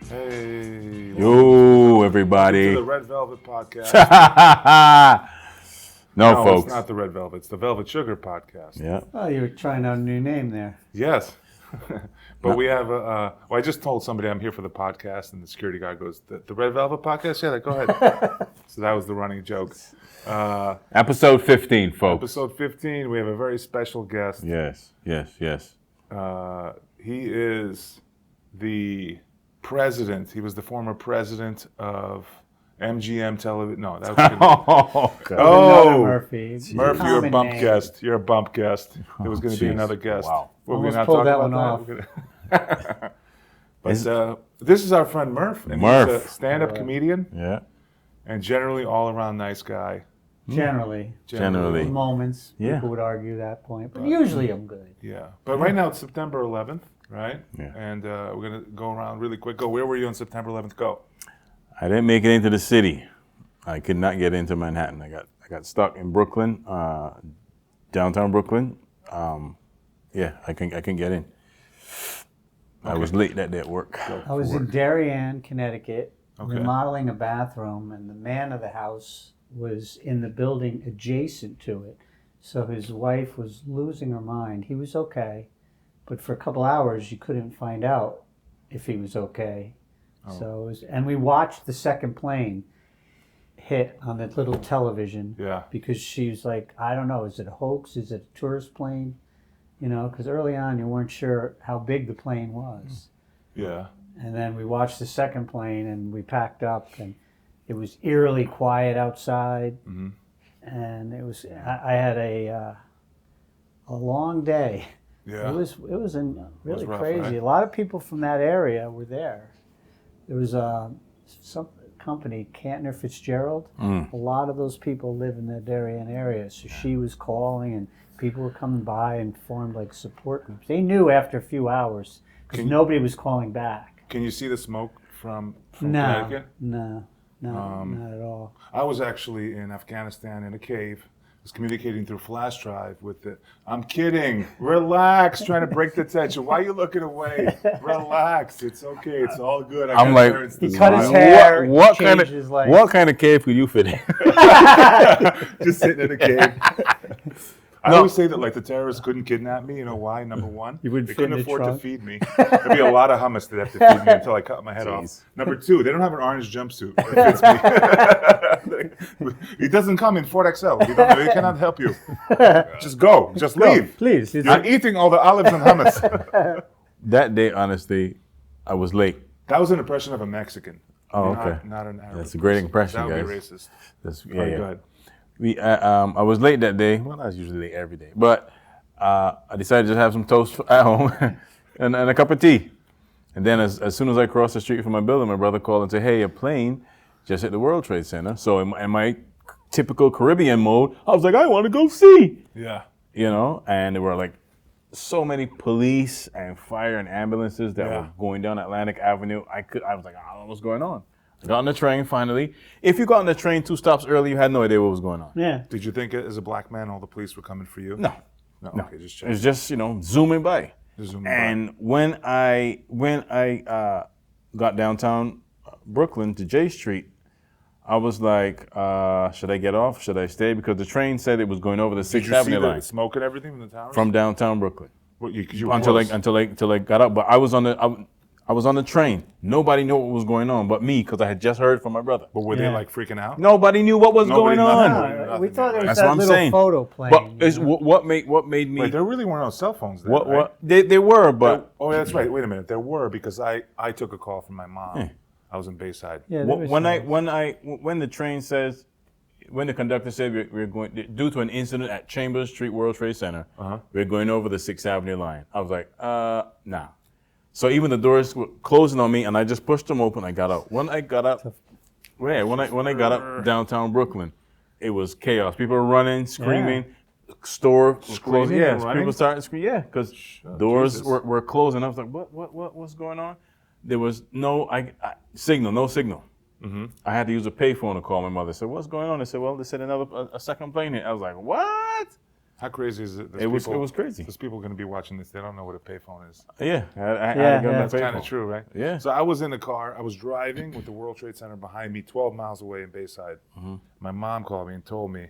Hey. Yo, everybody. To the Red Velvet Podcast. no, folks. It's not the Red Velvet. It's the Velvet Sugar Podcast. Yeah. Oh, you were trying out a new name there. Yes. But we have I just told somebody I'm here for the podcast, and the security guy goes, the Red Velvet Podcast? Yeah, go ahead. So that was the running joke. Episode 15, folks. Episode 15, we have a very special guest. Yes. He is the president. He was the former president of MGM Television. No, that was good. Another Murphy. Murf, you're a Common bump name. guest. You're a bump guest. There was going to be another guest. Wow. Were we Almost not pulled talking that about that? But this is our friend Murf. And Murf. He's a stand-up comedian Yeah. and generally all-around nice guy. Generally. Generally. Moments, Yeah. people would argue that point. But usually I'm good. Yeah. But right now it's September 11th, right? Yeah. And we're going to go around really quick. Where were you on September 11th? Go. I didn't make it into the city. I could not get into Manhattan. I got stuck in Brooklyn, downtown Brooklyn. I can get in. I was late that day at work. I was in Darien, Connecticut, Okay. remodeling a bathroom, and the man of the house was in the building adjacent to it. So his wife was losing her mind. He was okay, but for a couple hours you couldn't find out if he was okay. Oh. So and we watched the second plane hit on the little television. Yeah. Because she was like, I don't know, is it a hoax? Is it a tourist plane? You know, because early on you weren't sure how big the plane was. Yeah. And then we watched the second plane and we packed up and it was eerily quiet outside. Mm-hmm. And it was, I had a long day. Yeah. It was really rough, crazy. right? A lot of people from that area were there. There was some company, Cantner Fitzgerald. A lot of those people live in the Darien area. So she was calling and people were coming by and formed like support groups. They knew after a few hours because nobody was calling back. Can you see the smoke from Connecticut? No, not at all. I was actually in Afghanistan in a cave. I was communicating through flash drive with the. I'm kidding. Relax. Trying to break the tension. Why are you looking away? Relax. It's okay. It's all good. I'm like, He cut his hair. What kind changed his life. of cave could you fit in? just sitting in a cave. I always say that like the terrorists couldn't kidnap me. You know why? Number one, You wouldn't they fit in couldn't the afford to trunk? feed me. There'd be a lot of hummus they'd have to feed me until I cut my head off. Number two, they don't have an orange jumpsuit that fits me. It doesn't come in 4XL. They cannot help you. Just go. Just leave. Please. I'm eating all the olives and hummus. That day, honestly, I was late. That was an impression of a Mexican. Oh, not, okay. Not an Arab. That's a great impression, That would guys. be racist. That's, All right, go ahead. I was late that day. Well, I was usually late every day, but I decided to just have some toast at home and a cup of tea. And then as soon as I crossed the street from my building, my brother called and said, "Hey, a plane just hit the World Trade Center." So in my typical Caribbean mode, I was like, "I want to go see." Yeah. You know, and there were like so many police and fire and ambulances that were going down Atlantic Avenue. I was like, I don't know what's going on. I got on the train finally. If you got on the train 2 stops early, you had no idea what was going on. Yeah. Did you think as a black man all the police were coming for you? No. Okay, just check. It's just, zooming by. Just zooming by. And when I got downtown Brooklyn to J Street, I was like, should I get off? Should I stay? Because the train said it was going over the 6th Did you see Avenue the line smoke and everything from the towers? from downtown Brooklyn What, you were until I got up. But I was on the train. Nobody knew what was going on but me because I had just heard from my brother. But were they Yeah. like freaking out? Nobody knew what was Nobody- going on. nothing. No, we thought it was That's that what I'm little saying. photo plane. But you know? what made me Wait, there really were no cell phones then, what right? they were, but Oh, that's right. Wait a minute. There were because I took a call from my mom. I was in Bayside. Yeah, there was when the train says, when the conductor said we're going due to an incident at Chambers Street World Trade Center, we're going over the 6th Avenue line. I was like, nah. So even the doors were closing on me, and I just pushed them open. I got out. When I got up downtown Brooklyn, it was chaos. People were running, screaming. Store was closing. Screaming Yeah, and running? people started screaming. Yeah, because doors Jesus. were closing. I was like, what's going on? There was no signal. I had to use a payphone to call my mother. I said, "What's going on?" They said, "Well, they said a second plane hit." I was like, "What?" How crazy is it? It was crazy. There's people going to be watching this. They don't know what a payphone is. Yeah, I had to get That's that kind payphone. of true, right? Yeah. So I was in the car. I was driving with the World Trade Center behind me, 12 miles away in Bayside. My mom called me and told me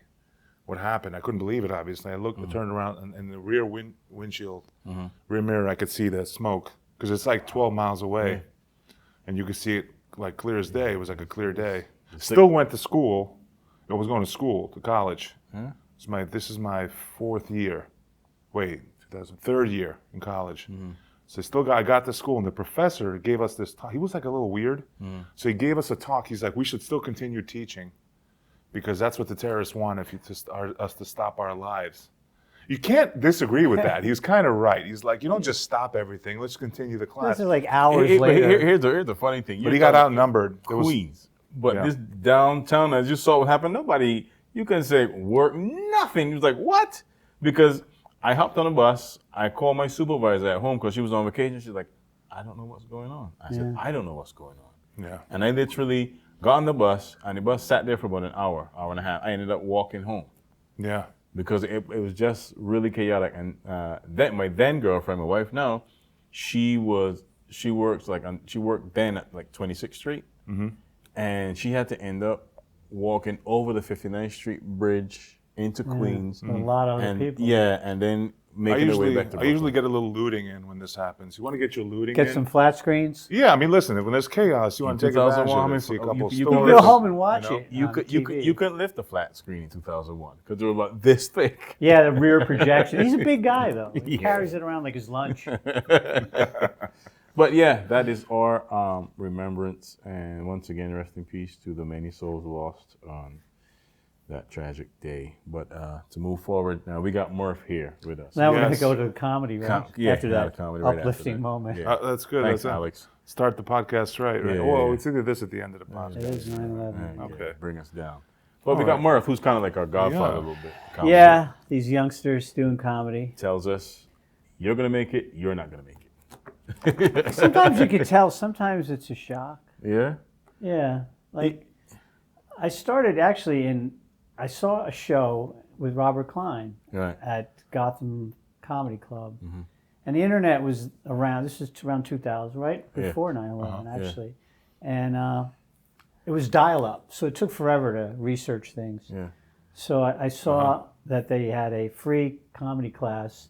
what happened. I couldn't believe it, obviously. I looked, I turned around, and in the rear windshield, rear mirror, I could see the smoke because it's like 12 miles away. And you could see it like clear as day. It was like a clear day. Still went to school. I was going to school, to college. This is my fourth year. Third year in college. So I got to school, and the professor gave us this talk. He was like a little weird. So he gave us a talk. He's like, we should still continue teaching because that's what the terrorists want, us to stop our lives. You can't disagree with that. He was kind of right. He's like, you don't just stop everything. Let's continue the class. This is like hours later. Here's the funny thing. But he got outnumbered. Queens. But this downtown, as you saw what happened, you couldn't say work, nothing. He was like, what? Because I hopped on a bus. I called my supervisor at home because she was on vacation. She's like, I don't know what's going on. I said, I don't know what's going on. Yeah. And I literally got on the bus, and the bus sat there for about an hour and a half. I ended up walking home. Yeah. Because it was just really chaotic. And my then girlfriend, my wife now, she worked then at like 26th Street. And she had to end up walking over the 59th Street Bridge into Queens. A lot of other people. Yeah, and then making their way back to Brooklyn. I usually get a little looting in when this happens. You want to get your looting in? Get some flat screens. Yeah, I mean, listen, when there's chaos, you want to take advantage of it. See a couple you stories. You go home and watch it. You couldn't lift a flat screen in 2001 because they were about this thick. Yeah, the rear projection. He's a big guy, though. He carries it around like his lunch. But yeah, that is our remembrance. And once again, rest in peace to the many souls lost on that tragic day. But to move forward, now we got Murf here with us. Now we're going to go to the comedy after that comedy right uplifting after that. moment. Yeah. That's good. Thanks, That's Alex. Start the podcast right? Yeah, well, yeah. it's either this at the end of the It podcast. is 9/11. Yeah, Okay. bring us down. But we got Murf, who's kind of like our godfather a little bit. Comedy. Yeah, these youngsters doing comedy. Tells us, you're going to make it, you're not going to make it. Sometimes you can tell. Sometimes it's a shock. Yeah? Yeah. Like, I started actually I saw a show with Robert Klein at Gotham Comedy Club. And the internet was around, this is around 2000, right? Before 9/11, actually. And it was dial-up, so it took forever to research things. Yeah. So I saw that they had a free comedy class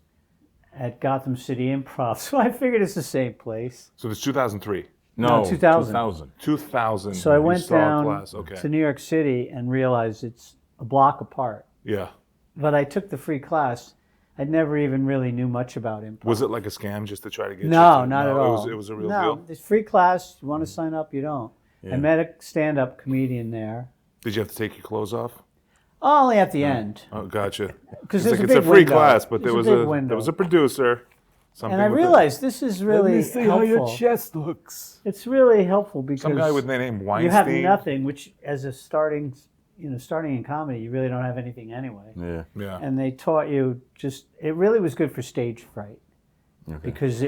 at Gotham City Improv. So I figured it's the same place. So it's 2003. No, 2000. 2000. So I went you saw a down class. Okay. to New York City and realized it's a block apart. Yeah. But I took the free class. I never even really knew much about improv. Was it like a scam just to try to get you No, to, not at all. It was a real no, deal? it's free class. You want to sign up, you don't. I met a stand-up comedian there. Did you have to take your clothes off? Only at the end. Oh, gotcha. Because It's there's like a it's big a free window. class, but there There's was a producer. And I realized this is really helpful. chest looks. It's really helpful because Some guy with the name Weinstein. you have nothing, which as a starting in comedy, you really don't have anything anyway. Yeah. Yeah. And they taught you it really was good for stage fright Okay. because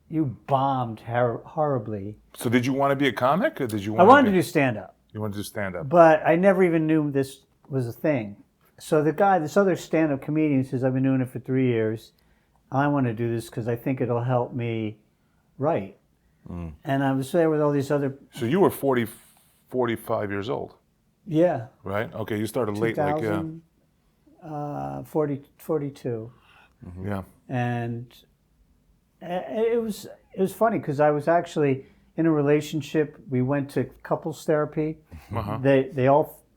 you bombed horribly. So did you want to be a comic, or did you? I wanted to do stand-up, You wanted to do stand up. but I never even knew this was a thing. So this other stand-up comedian says, I've been doing it for 3 years. I want to do this because I think it'll help me write. And I was there with all these other... So you were 45 years old, Yeah. right? Okay, you started late, like 42. yeah. And it was funny because I was actually in a relationship. We went to couples therapy.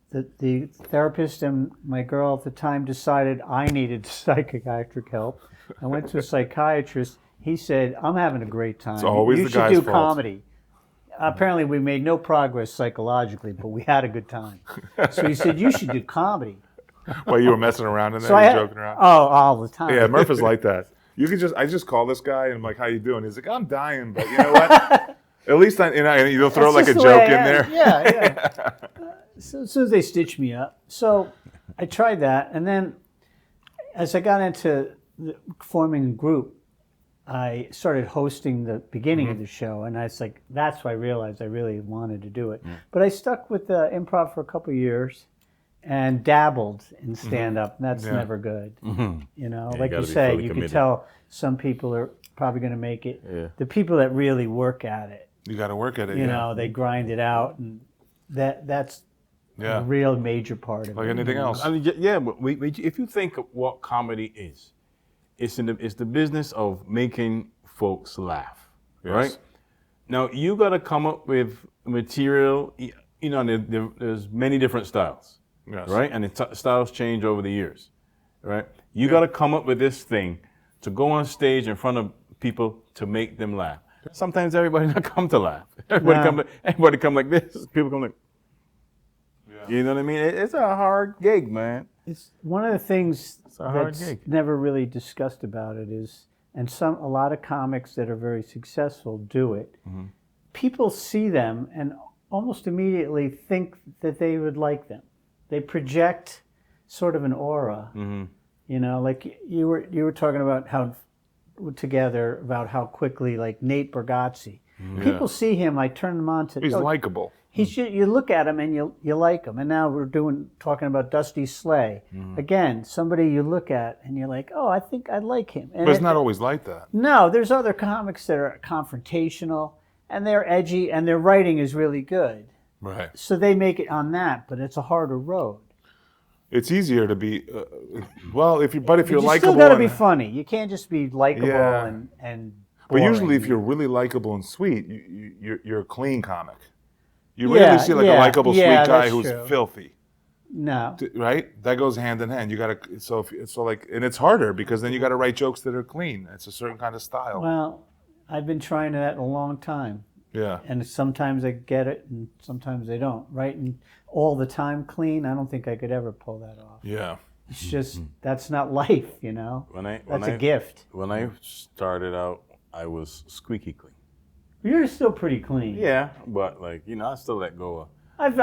The therapist and my girl at the time decided I needed psychiatric help. I went to a psychiatrist. He said, I'm having a great time. It's always you the should guy's do fault. comedy. Apparently we made no progress psychologically, but we had a good time. So he said, you should do comedy. Well, you were messing around in there, So joking around. Oh, all the time. Yeah, Murf is like that. I just call this guy and I'm like, how you doing? He's like, I'm dying, but you know what? At least and you'll throw That's like a just the way joke I in am. there. Yeah. So as soon as they stitched me up. So I tried that. And then as I got into forming a group, I started hosting the beginning of the show, and I was like, that's why I realized I really wanted to do it. But I stuck with improv for a couple of years and dabbled in stand-up, and that's never good. You know, like you say, you can tell some people are probably going to make it. Yeah. The people that really work at it, You got to work at it. you know, they grind it out, and that's a real major part of like it. anything else. I mean, yeah, but if you think of what comedy is, it's the business of making folks laugh, right? Yes. Now you got to come up with material. You know, there's many different styles, Yes. right? And the styles change over the years, right? You got to come up with this thing to go on stage in front of people to make them laugh. Sometimes everybody not come to laugh. Everybody come like this. People come like, you know what I mean? It's a hard gig, man. It's one of the things a hard that's gig. never really discussed about it is, and a lot of comics that are very successful do it. People see them and almost immediately think that they would like them. They project sort of an aura. You know, like you were talking about how quickly, like Nate Bargatze. People see him. I turn them on to. He's likable. You look at him and you like him. And now we're talking about Dusty Slay. Again, somebody you look at and you're like, oh, I think I like him. And But it's not always like that. No, there's other comics that are confrontational and they're edgy and their writing is really good. Right. So they make it on that, but it's a harder road. It's easier to be, if you're likable. You still got to be funny. You can't just be likable and But boring. usually, if you're really likable and sweet, you're a clean comic. You rarely see like a likable sweet guy who's filthy. No. Right? That goes hand in hand. You got to and it's harder because then you got to write jokes that are clean. It's a certain kind of style. Well, I've been trying that a long time. Yeah. And sometimes I get it and sometimes I don't. Writing all the time clean, I don't think I could ever pull that off. Yeah. It's just, that's not life, you know? That's a gift. When I started out, I was squeaky clean. You're still pretty clean. Yeah, but I still let go of. I've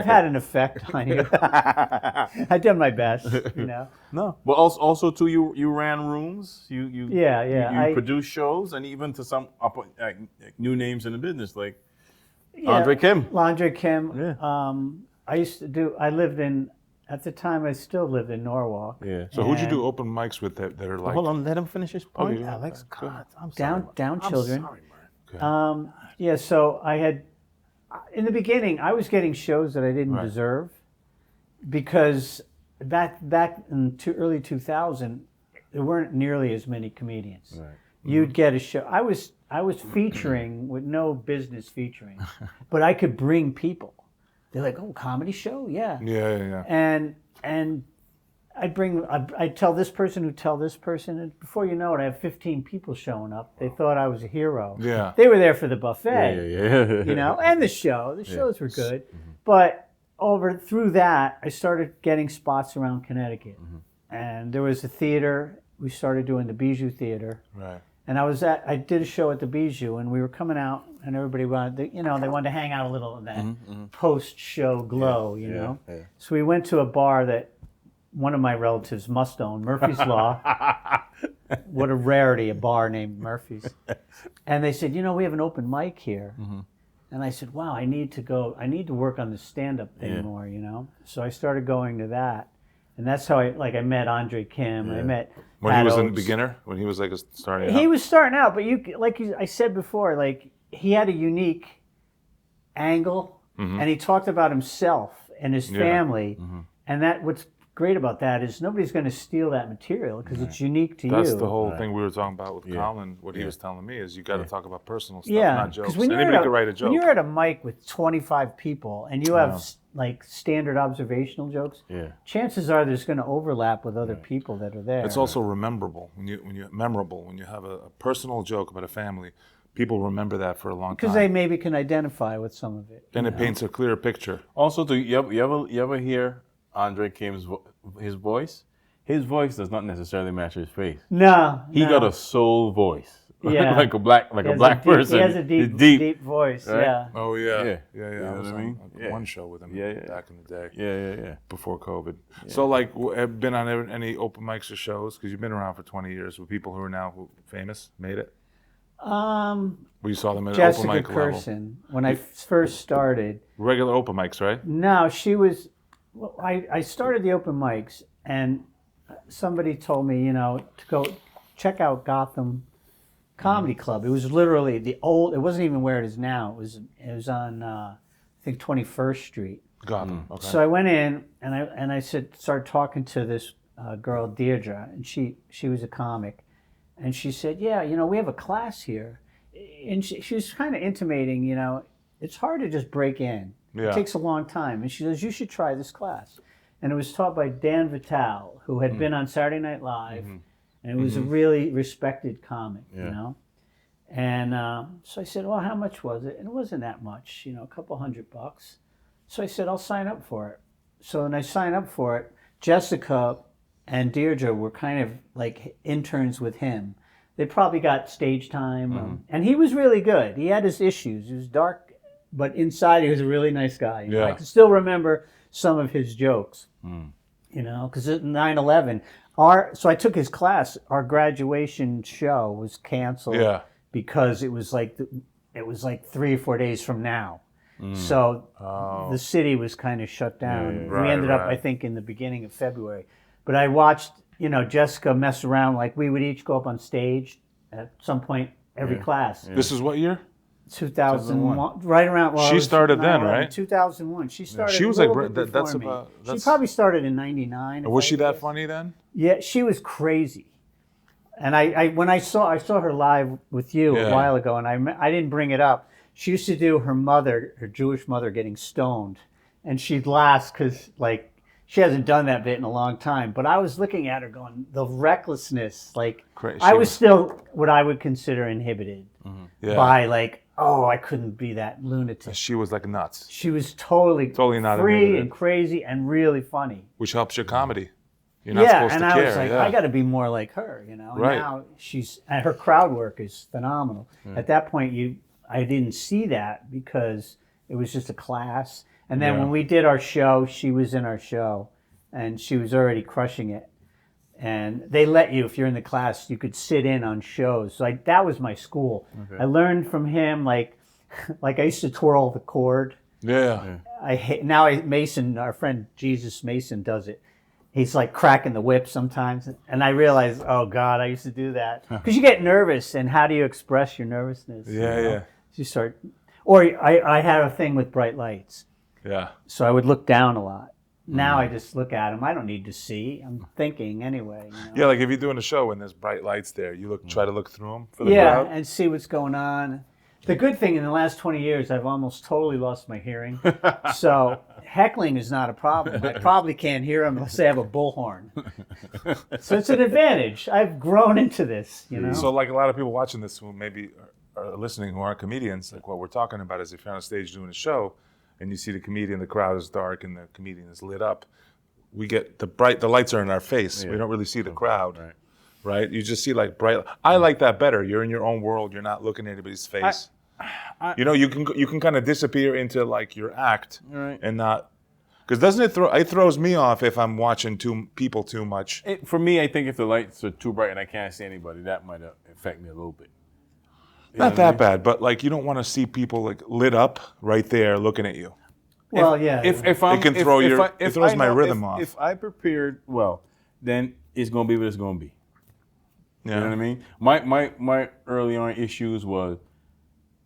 had an effect on you. I've done my best, you know. No, but also too, you ran rooms. You produced shows, and even to some new names in the business like Andre Kim. Andre Kim. Yeah. I lived in. At the time, I still lived in Norwalk. Yeah. So who'd you do open mics with that are like? Hold on, let him finish his point. Okay, Alex, God, I'm sorry. Down children. Okay. Yeah. So I had. In the beginning, I was getting shows that I didn't deserve because back in early 2000, there weren't nearly as many comedians. Right. You'd get a show. I was featuring with no business featuring, but I could bring people. They're like, oh, comedy show? Yeah. Yeah. And I'd tell this person who tell this person, and before you know it, I have 15 people showing up. They thought I was a hero. Yeah. They were there for the buffet. Yeah. You know, and the show. The shows were good. But through that, I started getting spots around Connecticut. And there was a theater. We started doing the Bijou Theater. Right. And I did a show at the Bijou, and we were coming out, and everybody wanted, they wanted to hang out a little in that post-show glow, you know. Yeah. So we went to a bar that one of my relatives must own, Murphy's Law. What a rarity, a bar named Murphy's. And they said, we have an open mic here. And I said, wow, I need to work on the stand-up thing more, you know. So I started going to that. And that's how I met Andre Kim. I met when Pat he was Oates. a beginner, when he was starting out. He was starting out, but I said before, he had a unique angle, and he talked about himself and his family, and what's great about that is nobody's going to steal that material because it's unique to you. That's the whole thing we were talking about with Colin. What he was telling me is you got to talk about personal stuff, not jokes. Anybody could write a joke. When you're at a mic with 25 people and you have standard observational jokes, chances are there's going to overlap with other people that are there. It's also memorable when you have a personal joke about a family. People remember that for a long time because they maybe can identify with some of it. Then it paints a clearer picture. Also, you ever hear Andre Kim's his voice? His voice does not necessarily match his face. No, he got a soul voice. Yeah. like a black He has person. He has a He's deep voice. right? Yeah. Oh yeah, Yeah. yeah. You know I was what I mean? on Yeah. one show with him Yeah. back in the day. Yeah. Before COVID. So, like, have been on any open mics or shows? Because you've been around for 20 years with people who are now famous, made it? Where you saw them at an open Jessica mic level? Curson, when I first started. Regular open mics, right? No, she was. Well, I started the open mics, and somebody told me, to go check out Gotham Comedy Club. It was literally the old. It wasn't even where it is now. It was on I think 21st Street. Gotham. Okay. So I went in and I started talking to this girl Deirdre, and she was a comic, and she said, yeah, we have a class here, and she was kind of intimating, it's hard to just break in. Yeah. It takes a long time, and she says you should try this class, and it was taught by Dan Vitale, who had been on Saturday Night Live, and was a really respected comic, And so I said, well, how much was it? And it wasn't that much, a couple $100. So I said, I'll sign up for it. So when I signed up for it, Jessica and Deirdre were kind of like interns with him. They probably got stage time. And he was really good. He had his issues. He was dark, but inside he was a really nice guy. I can still remember some of his jokes, because at 9/11, so I took his class. Our graduation show was canceled because it was like 3 or 4 days from now. So the city was kind of shut down. We ended up, I think, in the beginning of February. But I watched, Jessica mess around. Like we would each go up on stage at some point every class. This is what year? 2001, right around. Well, she started then, right? 2001. She started. She was a like little bit that's before me. about. That's, She probably started in '99. was she that funny then? Yeah, she was crazy. And when I saw her live with you a while ago, and I didn't bring it up. She used to do her Jewish mother getting stoned, and she'd laugh because like she hasn't done that bit in a long time. But I was looking at her going, the recklessness, like I was still what I would consider inhibited by like, oh, I couldn't be that lunatic. She was like nuts. She was totally not free inhibited. and crazy and really funny. Which helps your comedy. You're not supposed to care. And I was like, I got to be more like her, And now and her crowd work is phenomenal. At that point, I didn't see that because it was just a class. And then when we did our show, she was in our show, and she was already crushing it. And they let you, if you're in the class, you could sit in on shows. So that was my school. Okay. I learned from him, like I used to twirl the cord. Yeah. Mason, our friend Jesus Mason, does it. He's like cracking the whip sometimes. And I realized, oh God, I used to do that. Because you get nervous, and how do you express your nervousness? You start, or I had a thing with bright lights. Yeah. So I would look down a lot. Now I just look at them. I don't need to see. I'm thinking anyway. Yeah, like if you're doing a show and there's bright lights there, you try to look through them for the crowd. And see what's going on. The good thing in the last 20 years, I've almost totally lost my hearing. So heckling is not a problem. I probably can't hear them unless they have a bullhorn. So it's an advantage. I've grown into this, So like a lot of people watching this who maybe are listening who aren't comedians, like what we're talking about is if you're on a stage doing a show and you see the comedian, the crowd is dark and the comedian is lit up, we get the lights are in our face. We don't really see the crowd. Right? You just see like bright. I like that better. You're in your own world. You're not looking at anybody's face. You can kind of disappear into like your act and not, because doesn't it throws me off if I'm watching people too much. For me, I think if the lights are too bright and I can't see anybody, that might affect me a little bit. Not that bad, but like you don't want to see people like lit up right there looking at you. Well, If I'm, it can throw it throws my rhythm off. If I prepared well, then it's gonna be what it's gonna be. Yeah. You know what I mean? My early on issues was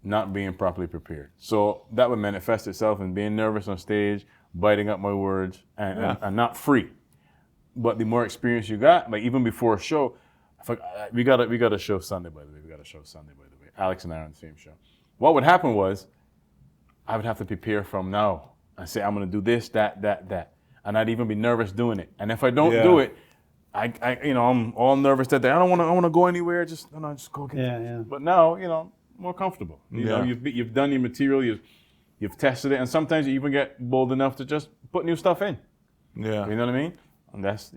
not being properly prepared. So that would manifest itself in being nervous on stage, biting up my words, and not free. But the more experience you got, like even before a show, we got a show Sunday, by the way. Alex and I are on the same show. What would happen was, I would have to prepare from now and say, I'm going to do this, that. And I'd even be nervous doing it. And if I don't do it, I'm all nervous that day. I don't want to go anywhere. Just go get it. But now, more comfortable. You know, you've done your material, you've tested it, and sometimes you even get bold enough to just put new stuff in. Yeah. You know what I mean? And that's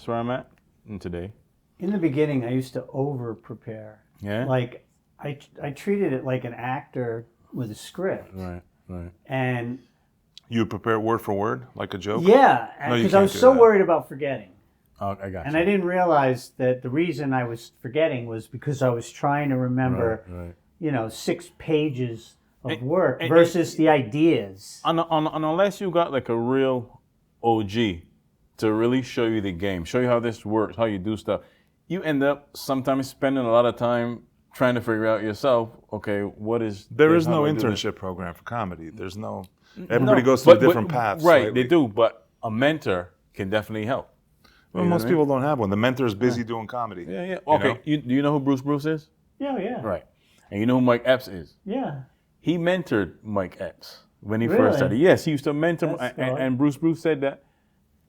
where I'm at today. In the beginning, I used to over prepare. Yeah. Like I treated it like an actor with a script. Right. And You prepare word for word, like a joke? yeah, No, you because I can't was do so that. worried about forgetting. Oh, I got And you. I didn't realize that the reason I was forgetting was because I was trying to remember, Right. 6 pages of And- work and- versus the ideas. And unless you got like a real OG to really show you the game, show you how this works, how you do stuff, you end up sometimes spending a lot of time trying to figure out yourself, okay, what is There this? is How no do I do this? internship program for comedy. There's no. Everybody goes But- through different paths. Right, slightly. they do, but a mentor can definitely help. Well, You know most what I mean? people don't have one. The mentor's busy doing comedy. Yeah. You Okay, know? do you know who Bruce is? Yeah. Right. And you know who Mike Epps is? Yeah. He mentored Mike Epps when he Really? first started. Yes, he used to mentor, That's and Bruce said that.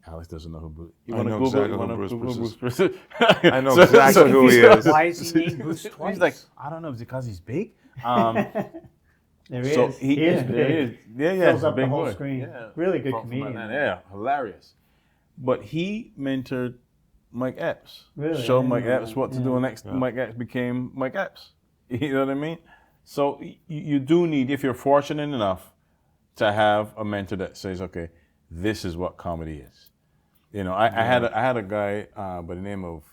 Alex doesn't know who Bruce. You I want to know Google? exactly You who wanna Bruce Google is. Bruce is? I know exactly who he is. Why is he named Bruce twice? He's like, I don't know, is it because he's big? There he So is. he is there big. he is. Yeah, Fills up the big whole boy. screen. Yeah. Really good From comedian. Atlanta. Yeah, hilarious. But he mentored Mike Epps. Really? Showed I Mike didn't know Epps that. what to Yeah. do, and next Mike Epps became Mike Epps. You know what I mean? So you do need, if you're fortunate enough to have a mentor that says, okay, this is what comedy is. I had a guy by the name of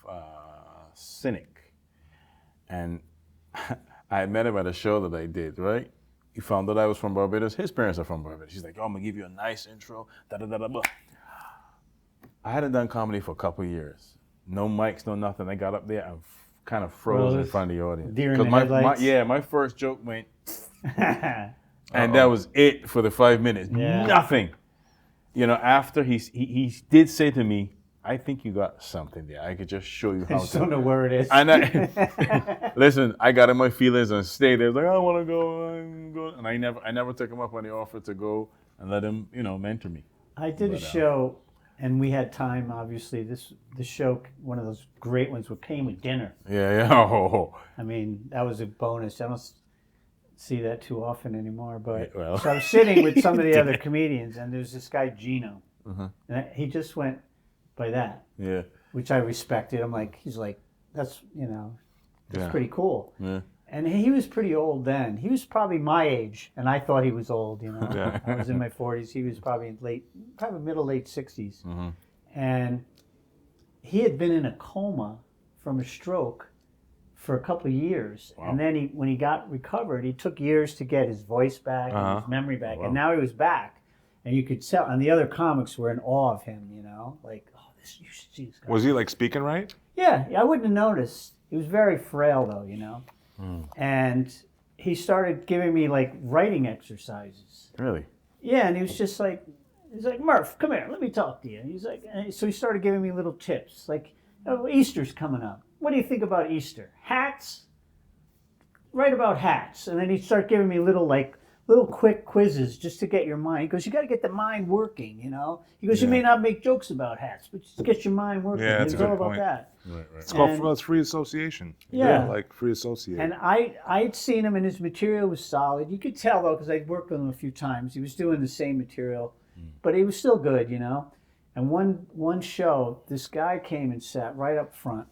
Cynic, and I had met him at a show that I did, right? He found out I was from Barbados. His parents are from Barbados. He's like, oh, I'm going to give you a nice intro, da-da-da-da-da. I hadn't done comedy for a couple of years. No mics, no nothing. I got up there and kind of froze in front of the audience. Deer in the my headlights? my first joke went, and that was it for the 5 minutes. Yeah. Nothing. After he did say to me, I think you got something there. I could just show you I how just to. don't know where it is. And listen, I got in my feelings and stayed there. Like, I want to go, and I never took him up on the offer to go and let him, mentor me. I did a show, and we had time. Obviously, this show, one of those great ones, came with dinner. Yeah. Oh. I mean, that was a bonus. I don't see that too often anymore. But Yeah, well. so I was sitting with some of the other comedians, and there's this guy Gino, and he just went by that, Yeah. which I respected. He's like, that's Yeah. pretty cool. Yeah. And he was pretty old then. He was probably my age, and I thought he was old. Yeah. I was in my 40s. He was probably middle, late 60s. Mm-hmm. And he had been in a coma from a stroke for a couple of years. Wow. And then when he got recovered, he took years to get his voice back and his memory back. Wow. And now he was back. And you could tell, and the other comics were in awe of him, like, oh, you should see this guy. Was he like speaking right? Yeah, I wouldn't have noticed. He was very frail, though, And he started giving me, like, writing exercises. Really? Yeah, and he was just like, he's like, Murf, come here, let me talk to you. And he's like, so he started giving me little tips, like, oh, Easter's coming up. What do you think about Easter? Hats? Write about hats. And then he'd start giving me little quick quizzes just to get your mind. He goes, you got to get the mind working, He goes, you may not make jokes about hats, but just get your mind working. Yeah, that's It's a all good about point. that. Right. It's called free association. Yeah. Like free associate. And I'd seen him, and his material was solid. You could tell, though, because I'd worked with him a few times. He was doing the same material, but he was still good, And one show, this guy came and sat right up front,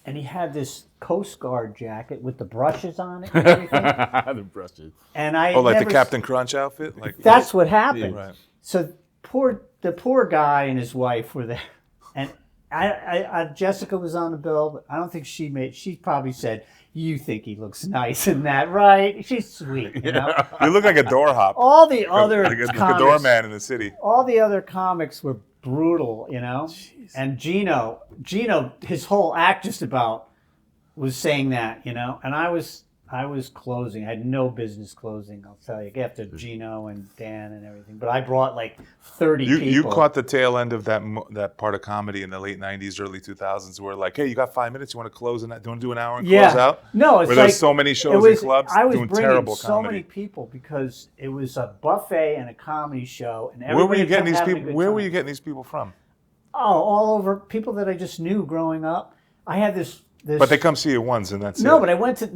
and he had this Coast Guard jacket with the brushes on it and everything. The brushes. And I like the never- Captain Crunch outfit? Like That's what happened. Right. So the poor guy and his wife were there, and Jessica was on the bill, but I don't think she probably said, you think he looks nice in that, right? She's sweet, You look like a door hop. All the other like a comics, doorman in the city. all the other comics were brutal, Jeez. And Gino, his whole act just about was saying that, and I was closing. I had no business closing, I'll tell you, after Gino and Dan and everything. But I brought like 30 people. You caught the tail end of that part of comedy in the late 90s, early 2000s where like, hey, you got 5 minutes, you want to close and do you want to do an hour and close out? No, it's where like there's so many shows and clubs I was doing bringing terrible so comedy. many people because it was a buffet and a comedy show, and Where were you everybody getting kept these having a people? good Where were time. you getting these people from? Oh, all over, people that I just knew growing up. I had this. But they come see you once and that's it. No, but I went to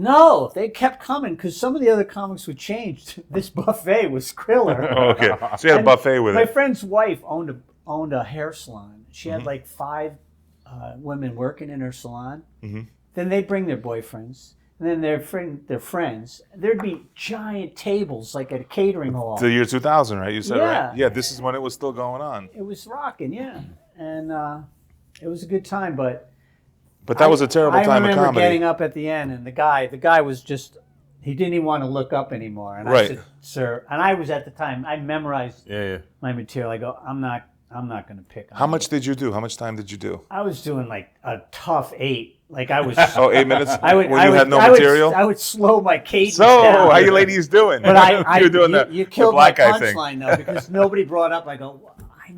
they kept coming because some of the other comics would change. This buffet was Kriller. Oh, okay, so you had a And buffet with my it. friend's wife owned a hair salon. She Mm-hmm. had like 5 women working in her salon. Mm-hmm. Then they'd bring their boyfriends. and then their friends. There'd be giant tables like at a catering hall. The year 2000, right? You said, Yeah. right? Yeah, this is when it was still going on. It was rocking, yeah, and it was a good time. But that was a terrible time of I remember comedy. getting up at the end, and the guy was just, he didn't even want to look up anymore. And I Right. said, "Sir," and I was at the time, I memorized Yeah. my material. I go, I'm not going to pick on How you." much did you do? How much time did you do? I was doing like a tough 8. Like I was. Oh, 8 minutes? I would. When I you would, had no I would- material? I would slow my cadence So, down. how you ladies doing? But You're doing you the killed black my guy thing. punchline though, because nobody brought up. I go,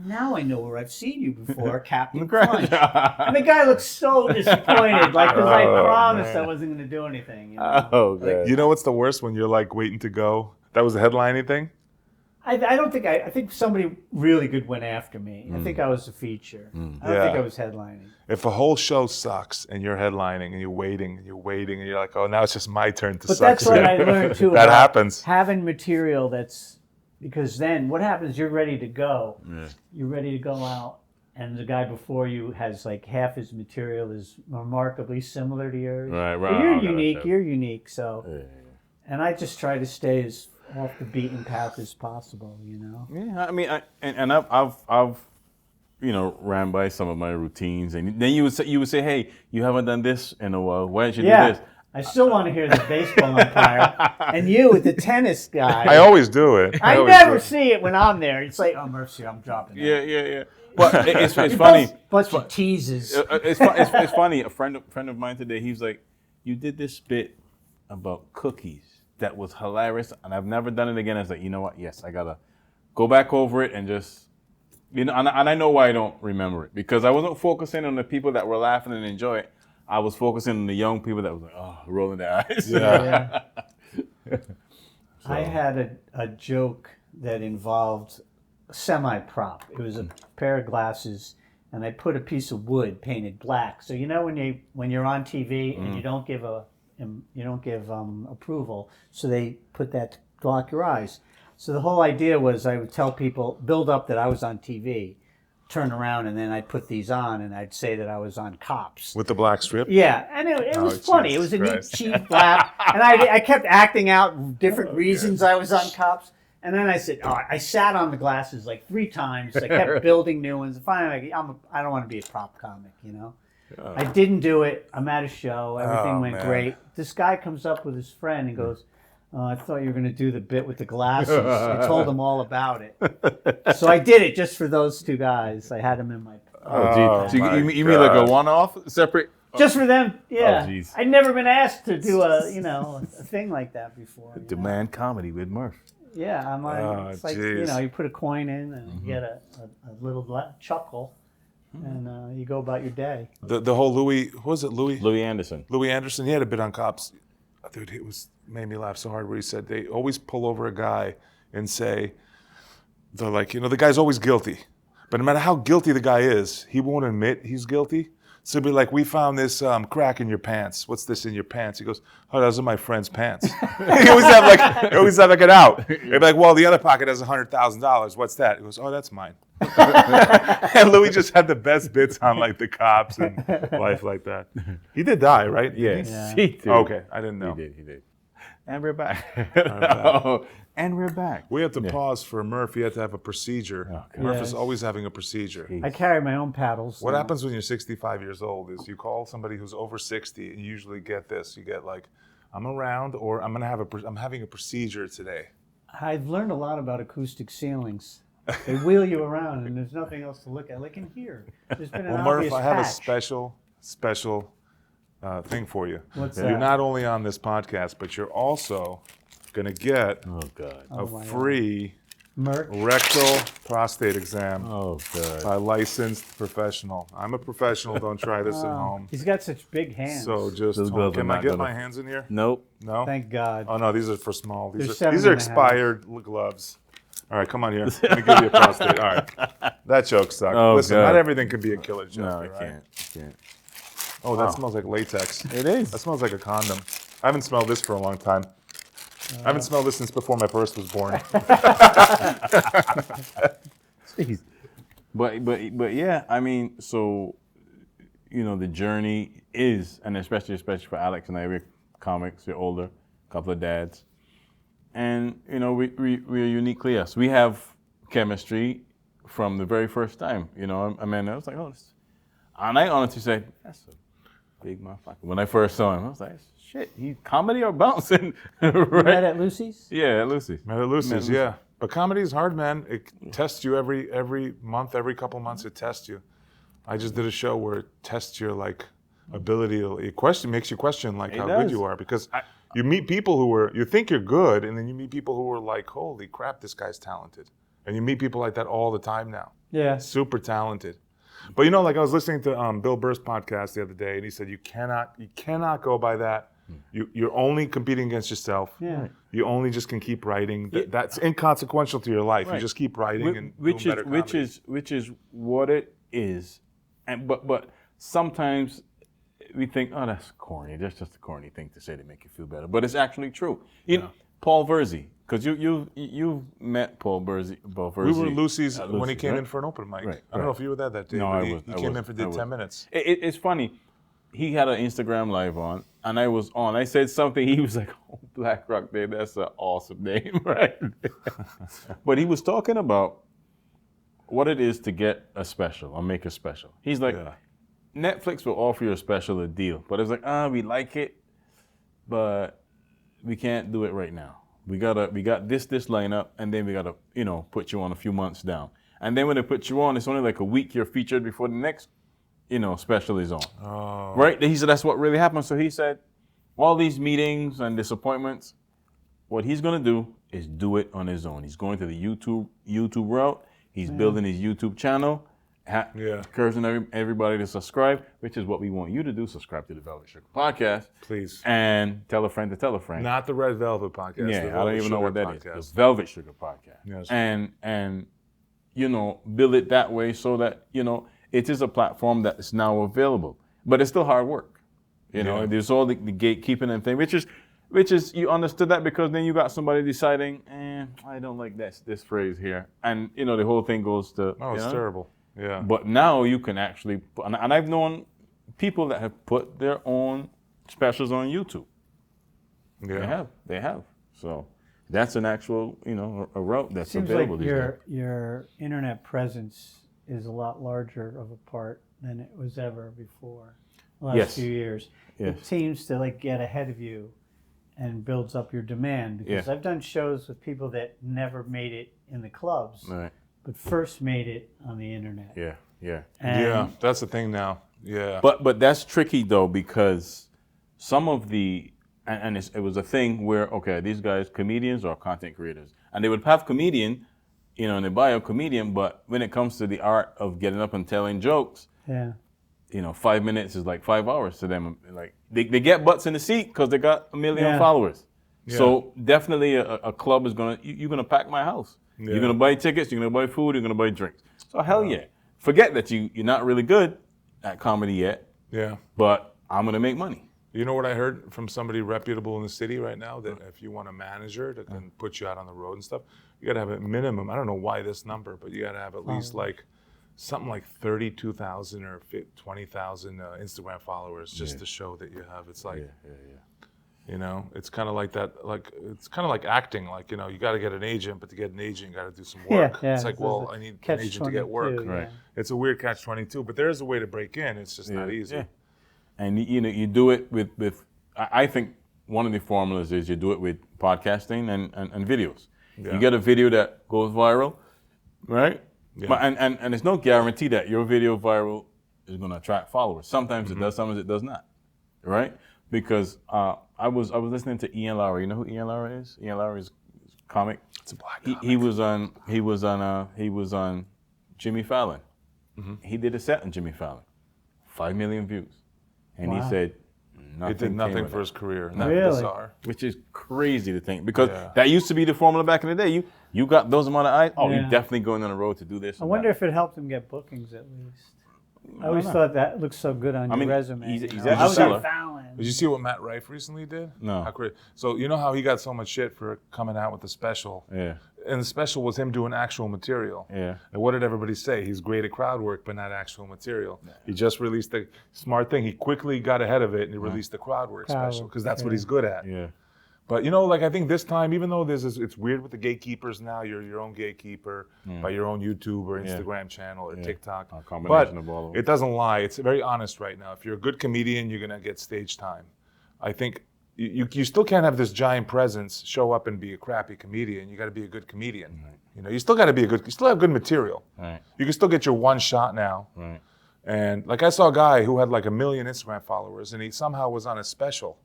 now I know where I've seen you before, Captain Crunch. And the guy looked so disappointed, like, because I promised I wasn't going to do anything. You know? Oh, God. You know what's the worst? When you're like waiting to go. That was a headlining thing? I don't think I think somebody really good went after me. I think I was a feature. I don't Yeah. think I was headlining. If a whole show sucks and you're headlining and you're waiting and you're like, oh, now it's just my turn to But suck. that's what I learned too. That about happens. Having material that's, because then what happens? You're ready to go. Yeah. You're ready to go out, and the guy before you has like half his material is remarkably similar to yours. Right. But you're unique. You're unique. So, and I just try to stay as off the beaten path as possible. You know. Yeah, I mean, I've ran by some of my routines, and then you would say, hey, you haven't done this in a while. Why don't you do this? I still want to hear the baseball umpire, and you with the tennis guy. I always do it. I always never do it. see it when I'm there. It's like, oh, Mercy, I'm dropping that. Yeah. But it's funny. Bunch of teases. It's funny. A friend of mine today, he's like, you did this bit about cookies that was hilarious, and I've never done it again. I was like, you know what? Yes, I gotta go back over it and just, and I know why I don't remember it, because I wasn't focusing on the people that were laughing and enjoy it. I was focusing on the young people that was like, oh, rolling their eyes. Yeah. I had a joke that involved a semi-prop. It was a pair of glasses, and I put a piece of wood painted black. So you know when you're on TV and you don't give approval, so they put that to block your eyes. So the whole idea was I would tell people, build up that I was on TV, turn around, and then I'd put these on, and I'd say that I was on Cops. With the black strip? Yeah, and it was funny. It was a neat, Christ. cheap laugh. And I kept acting out different reasons I was on Cops. And then I said, I sat on the glasses like 3 times. I kept building new ones. Finally, I don't want to be a prop comic, you know? I didn't do it. I'm at a show. Everything went man. great. This guy comes up with his friend and goes, I thought you were going to do the bit with the glasses. I told him all about it. So I did it just for those 2 guys. I had them in my... Oh, geez. So my you mean like a God. one-off, separate? Just for them, yeah. Oh, jeez. I'd never been asked to do a thing like that before. you know? Demand comedy with Murf. Yeah, I'm like, Oh, it's like, jeez. you put a coin in and you get a little chuckle, and you go about your day. The whole Louis, what was it, Louis? Louis Anderson. Louis Anderson, he had a bit on Cops. Dude, it made me laugh so hard where he said they always pull over a guy and say, they're like, the guy's always guilty. But no matter how guilty the guy is, he won't admit he's guilty. So he'll be like, we found this crack in your pants. What's this in your pants? He goes, oh, those are my friend's pants. He always have like an out. He'd be like, well, the other pocket has $100,000. What's that? He goes, oh, that's mine. And Louis just had the best bits on like the Cops and life like that. He did die, right? Yes, Yeah. he did. Okay, I didn't know. He did. And we're back. And we're back. We had to pause for Murf. He had to have a procedure. Oh, God. Murf is Yes. always having a procedure. I carry my own paddles. What now. happens when you're 65 years old is you call somebody who's over 60 and you usually get this. You get like, I'm around, or I'm having a procedure today. I've learned a lot about acoustic ceilings. They wheel you around, and there's nothing else to look at. Like in here, there's been an Well, Murf, obvious I have a patch. special thing for you. What's You're that? not only on this podcast, but you're also going to get Oh, God. Oh, my a God. free Merch. rectal prostate exam Oh, God. by a licensed professional. I'm a professional. Don't try this at Oh, home. he's got such big hands. So just Those gloves are can I not get gonna- my hands in here? Nope. No. Thank God. Oh no, these are for small. They're These 7 are and a half. expired gloves. All right, come on here. Let me give you a prostate. All right, that joke sucked. Oh, Listen, God. not everything can be a killer joke. No, all I right? can't. Oh, that smells like latex. It is. That smells like a condom. I haven't smelled this for a long time. I haven't smelled this since before my purse was born. Jeez. But yeah, I mean, so the journey is, and especially for Alex and I, comics. You're older, a couple of dads, and we're uniquely us. We have chemistry from the very first time. I mean, I was like, oh, and I honestly said, that's a big motherfucker. When I first saw him, I was like, shit, he's comedy or bouncing? Right? You met at Lucy's? Yeah, at Lucy's. Met at Lucy's, yeah. But comedy is hard, man. It tests you every month, every couple months. It tests you. I just did a show where it tests your ability. Makes you question how good you are, because you meet people you think you're good, and then you meet people who are like, holy crap, this guy's talented. And you meet people like that all the time now. Yeah. Super talented. But I was listening to Bill Burr's podcast the other day, and he said you cannot go by that. You're only competing against yourself. Yeah. You only just can keep writing. That's inconsequential to your life. Right. You just keep writing and doing better comedy. Which is what it is. And but sometimes we think, oh, that's corny. That's just a corny thing to say to make you feel better. But it's actually true. Paul Verzi, because you've met Paul Verzi. We were Lucy's when he came in for an open mic. Right. I don't know if you were there that day. No, he came in for 10 minutes. It's funny. He had an Instagram live on, and I was on. I said something. He was like, "Oh, Black Rock Day, that's an awesome name, right?" But he was talking about what it is to get a special or make a special. He's like, Netflix will offer you a special, a deal, but it's like, we like it, but we can't do it right now. We got this lineup, and then we gotta, put you on a few months down. And then when they put you on, it's only like a week you're featured before the next, special is on. Oh. Right? He said that's what really happened. So he said, all these meetings and disappointments, what he's gonna do is do it on his own. He's going to the YouTube route. He's building his YouTube channel. Encouraging everybody to subscribe, which is what we want you to do. Subscribe to the Velvet Sugar Podcast. Please. And tell a friend to tell a friend. Not the Red Velvet Podcast. Yeah, I don't even know what that is. The Velvet Sugar Podcast. Yes. And build it that way so that, it is a platform that is now available. But it's still hard work. There's all the gatekeeping and thing, which is you understood that because then you got somebody deciding, I don't like this phrase here. And, the whole thing goes to... Oh, it's terrible. Yeah. But now you can actually, and I've known people that have put their own specials on YouTube. Yeah. They have. So that's an actual, a route that's available. Seems like your internet presence is a lot larger of a part than it was ever before. The last few years. Yes. It seems to get ahead of you and builds up your demand. Because I've done shows with people that never made it in the clubs. Right. But first made it on the internet. Yeah, that's the thing now. Yeah. But that's tricky though, because some of the and it was a thing where these guys comedians or content creators, and they would have comedian, in the bio comedian, but when it comes to the art of getting up and telling jokes, 5 minutes is like 5 hours to them. Like they get butts in the seat because they got 1 million followers. Yeah. So definitely a club is you're gonna pack my house. Yeah. You're going to buy tickets, you're going to buy food, you're going to buy drinks. So hell yeah. Forget that you're not really good at comedy yet. Yeah. But I'm going to make money. You know what I heard from somebody reputable in the city right now? That if you want a manager that can put you out on the road and stuff, you got to have a minimum. I don't know why this number, but you got to have at least something like 32,000 or 20,000 Instagram followers just to show that you have. It's like... Yeah. It's kind of like that. It's kind of like acting. You got to get an agent, but to get an agent, you got to do some work. It's like, I need an agent to get work. Right. It's a weird catch-22, but there is a way to break in. It's just not easy. Yeah. And you do it with. I think one of the formulas is you do it with podcasting and videos. Yeah. You get a video that goes viral, right? Yeah. And it's no guarantee that your video viral is going to attract followers. Sometimes it does, sometimes it does not, right? Because I was listening to Ian Lowry. You know who Ian Lowry is? Ian Lowry is a comic. It's a black comic. He was on Jimmy Fallon. Mm-hmm. He did a set on Jimmy Fallon, 5 million views, and he said it did nothing for his career. Really? Bizarre. Which is crazy to think because that used to be the formula back in the day. You got those amount of eyes. Oh, you're definitely going on the road to do this. I wonder if it helped him get bookings at least. I always thought that looks so good on your resume. He's I was seller. on Fallon. Did you see what Matt Rife recently did? No. So you know how he got so much shit for coming out with the special? Yeah. and the special was him doing actual material. Yeah. And what did everybody say? He's great at crowd work, but not actual material. He just released the smart thing. He quickly got ahead of it and he released the crowd work special because that's what he's good at. Yeah. But you know, like I think this time, even though it's weird with the gatekeepers now, you're your own gatekeeper by your own YouTube or Instagram channel or TikTok. A combination But of all of them. it doesn't lie. It's very honest right now. If you're a good comedian, you're gonna get stage time. I think you still can't have this giant presence, show up and be a crappy comedian. You got to be a good comedian. Right. You know, you still got to be you still have good material. Right. You can still get your one shot now. Right. And like I saw a guy who had like 1 million Instagram followers, and he somehow was on a special.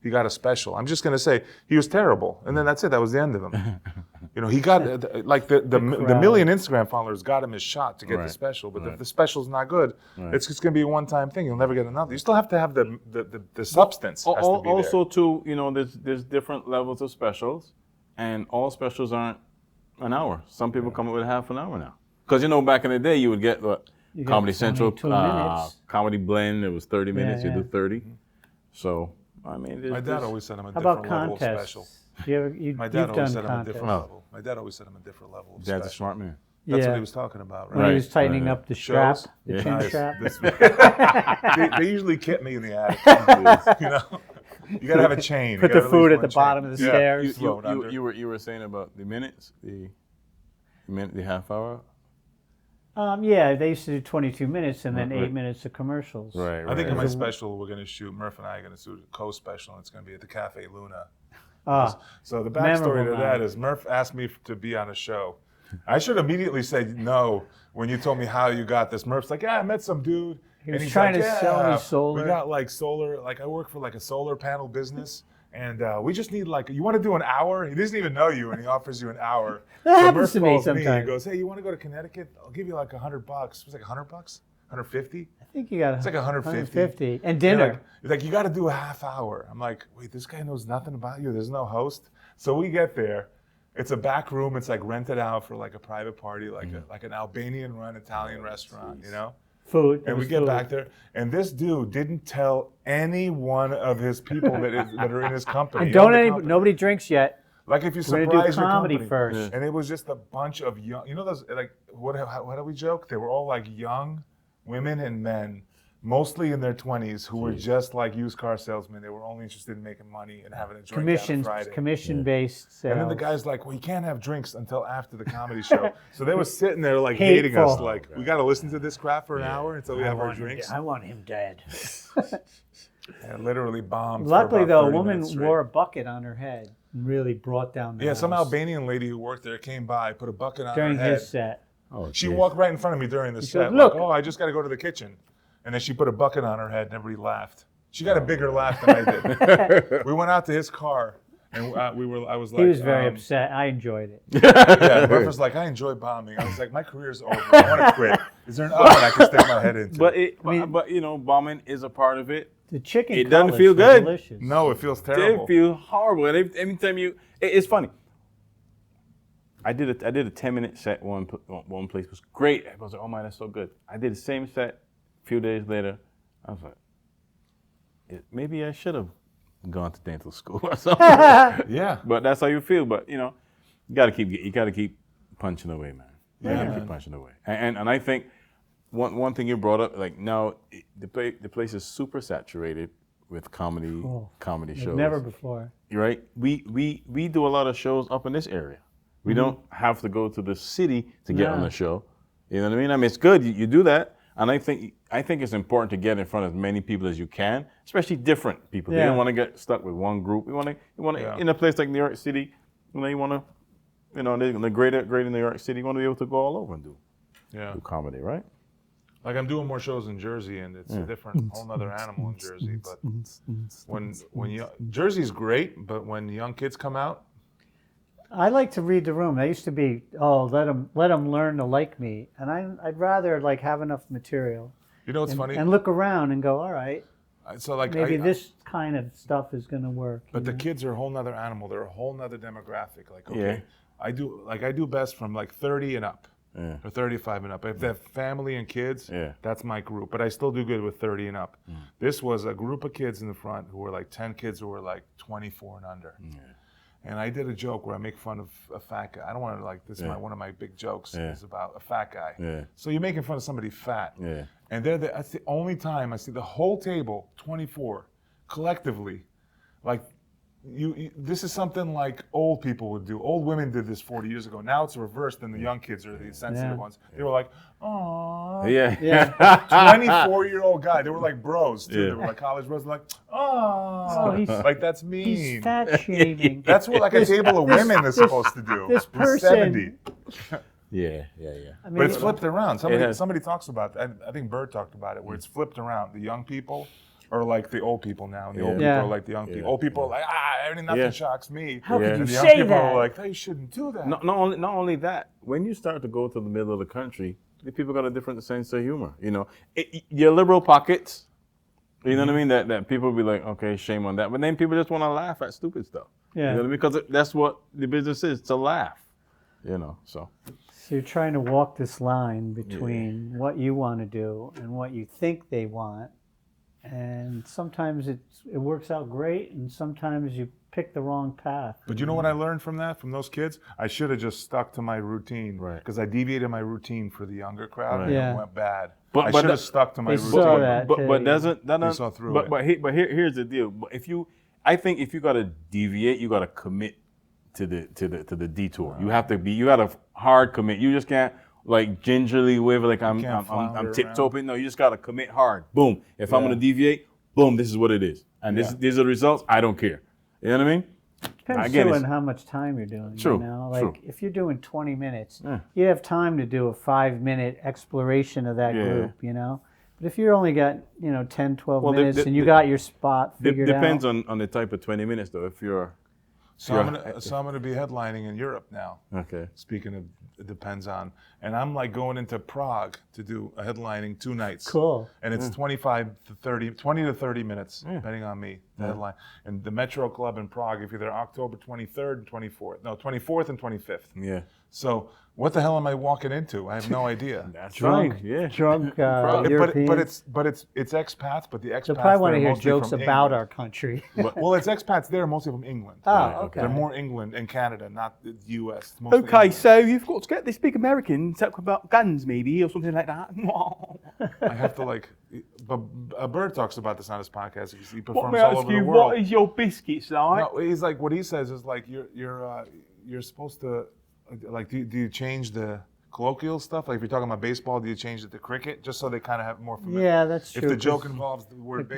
He got a special. I'm just gonna say he was terrible, and then that's it. That was the end of him. You know, he got like the million Instagram followers got him his shot to get the special. But if the special's not good, it's just gonna be a one-time thing. You'll never get another. You still have to have the substance. Has to be Also, too, you know, there's different levels of specials, and all specials aren't an hour. Some people come up with half an hour now. Because you know, back in the day, you would get Comedy Central, 22 minutes. Comedy Blend. It was 30 minutes. Yeah. You do 30. So. I mean, My dad always said I'm a How about different level of special. contests? My dad always said I'm a contests. different level. My dad always said I'm a different level of Dad's a special. smart man. That's Yeah. what he was talking about, When right? he was tightening Right. up the strap, Shows? the chin Nice. strap. They usually keep me in the attic. You know, you gotta have a chain. Put You the gotta food least at the one bottom chain. of the Yeah. stairs. Thrown under. You were saying about the minutes, the half hour. Yeah, they used to do 22 minutes and then Right. 8 minutes of commercials. Right. I think in my special we're gonna shoot. Murf and I are gonna shoot a co-special, and it's gonna be at the Cafe Luna. So the backstory Memorable to that night. is Murf asked me to be on a show. I should immediately say no when you told me how you got this. Murf's like, yeah, I met some dude. He was he's trying like, to sell me "Yeah, solar." We got like solar, like I work for like a solar panel business. And we just need like, you want to do an hour? He doesn't even know you, and he offers you an hour. That So happens Murf to me calls sometimes. He goes, hey, you want to go to Connecticut? I'll give you like $100. It was like $100? 150? I think you got It's like 150. 150. And They're dinner. like, you got to do a half hour. I'm like, wait, this guy knows nothing about you. There's no host. So we get there. It's a back room. It's like rented out for like a private party, like like an Albanian-run Italian restaurant, you know? Food. And we get back there, and this dude didn't tell any one of his people that are in his company. And He owned the company. nobody drinks yet. Like if you We're gonna do surprise your comedy company. first. And it was just a bunch of young, you know those, like, what do we joke? They were all like young women and men, mostly in their 20s, who were just like used car salesmen. They were only interested in making money and having a drink on a Friday. Commission-based sales. And then the guy's like, well, you can't have drinks until after the comedy show. So they were sitting there like hating us, Hateful. like, we got to listen to this crap for an hour until we have our drinks. I want him dead. And literally bombed. for Luckily, about though, a 30 woman minutes straight. wore a bucket on her head and really brought down the Yeah, house some Albanian lady who worked there came by, put a bucket on during her head. his set. Oh, She geez. walked right in front of me during the set. said, "Look." Like, oh, I just got to go to the kitchen. And then she put a bucket on her head and everybody laughed. She got a bigger laugh than I did. We went out to his car and I was like. He was very upset. I enjoyed it. Yeah, Murph was like, I enjoy bombing. I was like, my career's over. I want to quit. Is there an oven I can stick my head into? But you know, bombing is a part of it. The chicken It doesn't cutlets feel were good. delicious. No, it feels It terrible. feels horrible. And every time it's funny. I did a 10-minute set one place. It was great. I was like, oh my, that's so good. I did the same set a few days later. I was like, maybe I should have gone to dental school or something. Yeah. But that's how you feel. But you know, you gotta keep punching away, man. You Yeah, gotta man. keep punching away. And I think one thing you brought up, like now the place is super saturated with comedy shows. Like never before. Right? We do a lot of shows up in this area. We don't have to go to the city to get on No. the show. You know what I mean? I mean, it's good you do that, and I think it's important to get in front of as many people as you can, especially different people. You Yeah. don't want to get stuck with one group. You want to Yeah. in a place like New York City. You want to, the greater New York City. You want to be able to go all over and do comedy, right? Like I'm doing more shows in Jersey, and it's a different, whole nother animal in Jersey. But Jersey's great, but when young kids come out, I like to read the room. I used to be, let them learn to like me, and I'd rather like have enough material you know what's funny? and look around and go, all right, So like maybe this kind of stuff is going to work. But the kids are a whole nother animal. They're a whole nother demographic. Like, okay, Yeah. I do best from like 30 and up, Yeah. or 35 and up. If they have family and kids, Yeah. that's my group. But I still do good with 30 and up. This was a group of kids in the front who were like 10 kids who were like 24 and under. And I did a joke where I make fun of a fat guy. I don't want to this is one of my big jokes is about a fat guy. Yeah. So you're making fun of somebody fat. Yeah. And that's the only time I see the whole table, 24, collectively, like this is something like old people would do. Old women did this 40 years ago. Now it's reversed, and the young kids are the sensitive ones. They were like, "Aww." Yeah. 24-year-old guy. They were like bros too. Yeah. They were like college bros. They're like, "Aww." Like that's mean. He's fat shaming. That's what like a table of women is supposed to do. This Who's person- 70. Yeah. I mean, But it's flipped around. has. Somebody talks about that. I think Bird talked about it, where it's flipped around. The young people are like the old people now, and the old people Yeah. are like the young people. Old people are like, nothing shocks me. How could you And the young say people that? are like, you shouldn't do that. Not only that, when you start to go to the middle of the country, the people got a different sense of humor. You know, your liberal pockets. You know what I mean? That people will be like, okay, shame on that. But then people just want to laugh at stupid stuff. Yeah. You know what I mean? Because that's what the business is, to laugh. You know, so. So you're trying to walk this line between what you want to do and what you think they want. And sometimes it works out great, and sometimes you pick the wrong path. But you know what I learned from those kids? I should have just stuck to my routine. Right. Because I deviated my routine for the younger crowd, Right. and Yeah. it went bad. But I should have stuck to my they routine. saw that. But doesn't that They saw through it. But here's the deal. But I think if you gotta deviate, you gotta commit to the detour. You gotta hard commit. You just can't like gingerly waver like I'm flounder tiptoeing. No, you just gotta commit hard. Boom. If I'm gonna deviate, boom, this is what it is. And these are the results. I don't care. You know what I mean? Depends Again, too it's- on how much time you're doing. True, You know? Like true. if you're doing 20 minutes, Yeah. you have time to do a 5-minute exploration of that Yeah. group, you know? But if you're only got, 10, 12 Well, minutes and you got your spot figured Depends out. on the type of 20 minutes though. If you're So I'm gonna be headlining in Europe now. okay. Speaking of, it depends on, and I'm like going into Prague to do a headlining 2 nights. Cool. And it's 20 to 30 minutes, depending on me, the headline. And the Metro Club in Prague, if you're there October 23rd and 24th. No, 24th and 25th. Yeah. So what the hell am I walking into? I have no idea. That's Drunk, fine. Yeah. drunk Probably. Europeans. But it's expats, but the expats They'll probably want to they're hear mostly jokes from about England. our country. Well, it's expats there, mostly from England. Oh, okay. They're more England and Canada, not the U.S. Mostly Okay, England. so you've got to get this big American talk about guns, maybe, or something like that. I have to but a Bird talks about this on his podcast because he What performs may I all ask over the you? world. What is your biscuits like? No, he's like what he says is like you're supposed to like do you change the colloquial stuff? Like if you're talking about baseball, do you change it to cricket just so they kind of have more familiar? Yeah, that's true. If the joke 'cause involves the word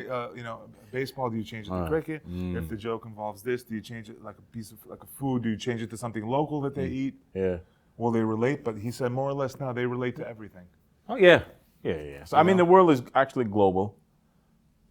baseball, do you change it to cricket? If the joke involves this, do you change it like a piece of like a food? Do you change it to something local that they eat? Yeah. Will they relate? But he said more or less now they relate to everything. Oh yeah. Yeah. So I mean, the world is actually global.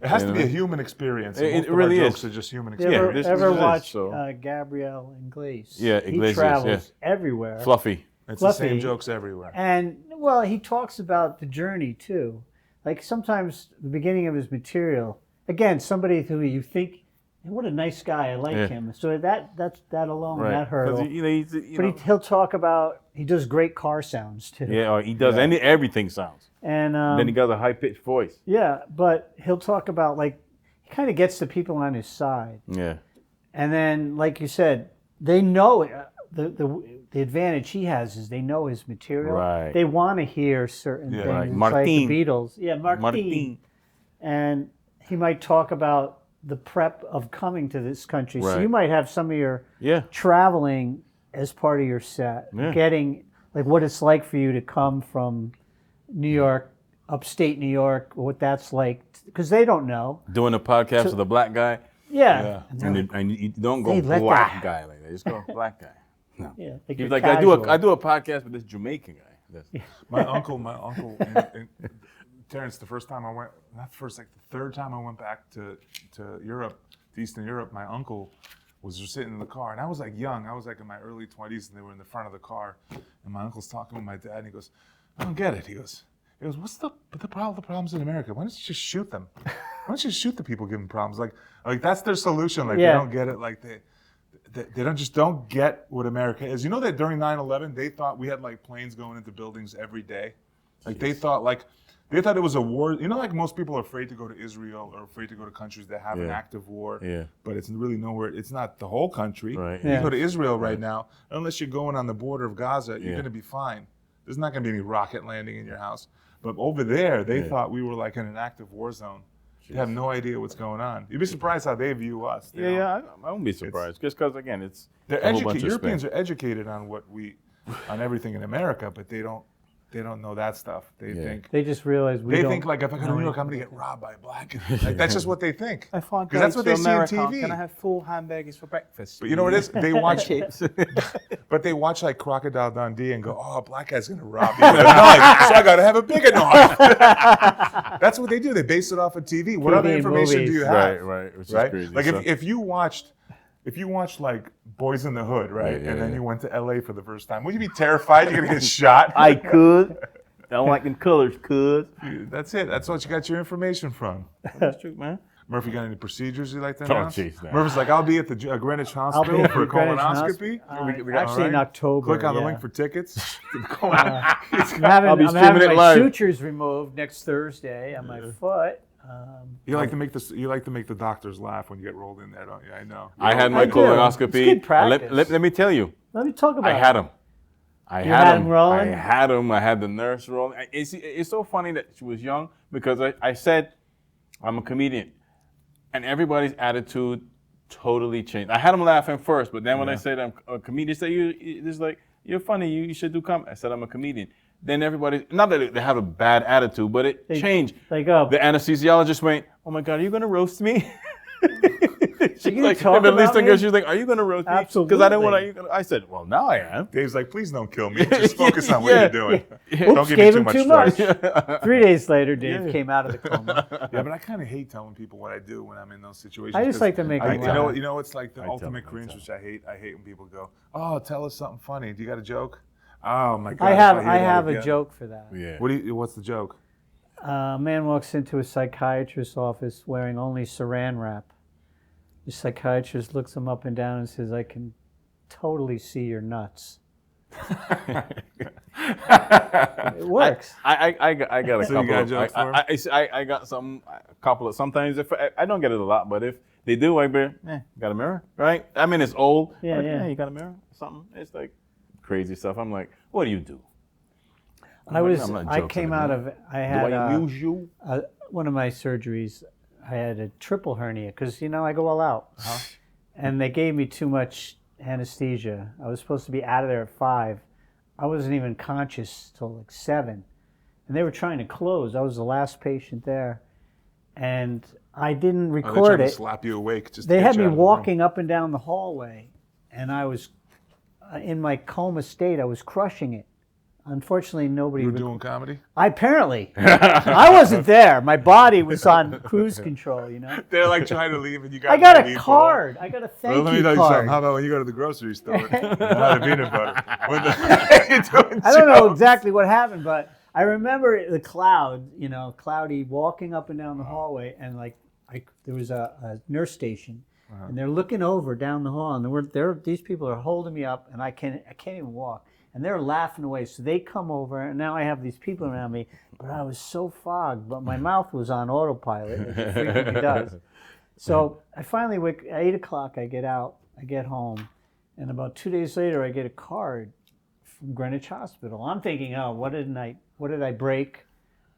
It has to be a human experience. and It most of really our is. jokes are just human You experience. ever, this ever is it, watch so- Gabrielle Iglesias? Yeah, He Iglesias, travels everywhere. Fluffy. It's the same Fluffy. jokes everywhere. And, well, he talks about the journey, too. Like, sometimes the beginning of his material, again, somebody who you think, what a nice guy, I like Yeah. him. So that alone, Right. that hurdle. 'Cause he's, But he'll talk about, he does great car sounds, too. yeah, or he does everything sounds. And Then he got a high pitched voice. yeah, but he'll talk about, like, he kind of gets the people on his side. Yeah. And then, like you said, they know it. The advantage he has is they know his material. Right. They want to hear certain Yeah. things. Right. It's Martin. like the Beatles. Yeah, Martin. Martin. And he might talk about the prep of coming to this country. So Right. you might have some of your Yeah. traveling as part of your set, Yeah. getting like what it's like for you to come from New York, upstate New York, what that's like, because they don't know. Doing a podcast with a black guy. Yeah. Yeah. And you don't go They let black that- guy like that. Just go black guy. No. Yeah, like He's you're like, casual. I do a podcast with this Jamaican guy. That's- My uncle, Terrence, the first time I went, not the first, like the third time I went back to Europe, to Eastern Europe, my uncle was just sitting in the car. And I was like young. I was like in my early 20s and they were in the front of the car. And my uncle's talking with my dad and he goes, I don't get it. He goes, what's the problems in America? Why don't you just shoot them? Why don't you just shoot the people giving problems? Like that's their solution. Like Yeah. they don't get it. Like they don't get what America is. You know that during 9/11, they thought we had like planes going into buildings every day. Like they thought like They thought it was a war. You know, like most people are afraid to go to Israel or afraid to go to countries that have an Yeah. active war. Yeah. But it's really nowhere. It's not the whole country. Right. You Yeah. go to Israel right now, unless you're going on the border of Gaza, you're Yeah. going to be fine. There's not going to be any rocket landing in your house. But over there, they Yeah. thought we were like in an active war zone. They have no idea what's going on. You'd be surprised how they view us. you know? Yeah, I won't be surprised. Just because, again, it's They're a whole bunch educated. of Europeans spin. are educated on everything in America, but they don't know that stuff. They Yeah. think They just realize we they don't think like if I go to know New York, I'm anything gonna get robbed by a black. Like that's just what they think. If I go Because that's what to they see on America, TV. can I have 4 hamburgers for breakfast? But you know what it is? They watch, chips. but they watch like Crocodile Dundee and go, "Oh, a black guy's gonna rob me." They're like, so I gotta have a bigger knife. That's what they do. They base it off of TV. What other TV information do movies. you have? Right, which is Right? crazy. Like So- if you watched like Boys in the Hood, right? Yeah, and then yeah. you went to LA for the first time, would you be terrified you're gonna get shot? I could. I don't like them colors, cuz. That's it. That's what you got your information from. That's true, man. Murphy, got any procedures you like to Oh, announce? jeez, man. Murphy's like, I'll be at the Greenwich I'll Hospital be for a Greenwich colonoscopy. Actually, in All right. October. Click on the yeah. link for tickets. I'll be I'm streaming having it my live. sutures removed next Thursday on my foot. You like to make the doctors laugh when you get rolled in there, don't you? I know. I had my I do. colonoscopy. It's good practice. Let me tell you, Let me talk about I had him. You had him rolling? I had him. I had the nurse rolling. It's so funny that she was young because I said I'm a comedian, and everybody's attitude totally changed. I had them laughing first, but then when I said I'm a comedian, they say it's like you're funny. You should do comedy. I said I'm a comedian. Then everybody, not that they have a bad attitude, but it changed. They go. The anesthesiologist went, "Oh my God, are you gonna roast me?" She's gonna like, talk at least about I guess me? she was like, "Are you gonna roast me?" Because I didn't want to. I said, "Well, now I am." Dave's like, please don't kill me. Just focus on what Yeah. you're doing. Oops, Don't give gave me him too too much much. stress. 3 days later, Dave came out of the coma. Yeah, but I kind of hate telling people what I do when I'm in those situations. I just 'cause like to make them laugh. you know, it's like the tell ultimate them, I cringe, tell which I hate. I hate when people go, "Oh, tell us something funny. Do you got a joke?" Oh my God! I if have hear I that have a again. joke for that. Yeah. What's the joke? A man walks into a psychiatrist's office wearing only saran wrap. The psychiatrist looks him up and down and says, "I can totally see your nuts." It works. I got a So you couple got of jokes for him? I got a couple of sometimes if I don't get it a lot, but if they do, I be got a mirror, right? I mean it's old. Yeah, like, yeah. You got a mirror? Something. It's like crazy stuff. I'm like, what do you do? I came out of I Do had I amuse you? one of my surgeries. I had a triple hernia because I go all out, and they gave me too much anesthesia. I was supposed to be out of there at 5. I wasn't even conscious till like 7, and they were trying to close. I was the last patient there, and I didn't Oh, they're record trying to it. slap you awake. Just to They get had you me out of the room. walking up and down the hallway, and I was in my coma state. I was crushing it. Unfortunately, nobody. You were doing comedy? Apparently, I wasn't there. My body was on cruise control. They're like trying to leave, and you got. I got a card. I got a thank Well, let me you tell you something. card. How about when you go to the grocery store? Not a peanut butter. You're doing I don't know jokes. exactly what happened, but I remember the cloud. Cloudy walking up and down the hallway, and there was a nurse station, and they're looking over down the hall, and these people are holding me up, and I can't even walk. And they're laughing away. So they come over, and now I have these people around me. But I was so fogged, but my mouth was on autopilot, as it frequently does. So I finally wake. At 8 o'clock, I get out. I get home, and about 2 days later, I get a card from Greenwich Hospital. I'm thinking, oh, what did I break?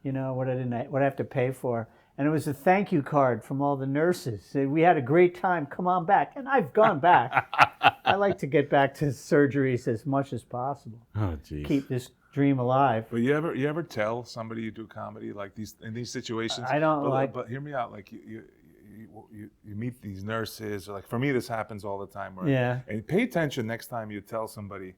What did I have to pay for? And it was a thank you card from all the nurses. Said, "We had a great time. Come on back." And I've gone back. I like to get back to surgeries as much as possible. Oh, jeez. Keep this dream alive. But you ever tell somebody you do comedy like in these situations? I don't But hear me out. Like you meet these nurses, or like for me, this happens all the time. Right? Yeah. And pay attention next time you tell somebody.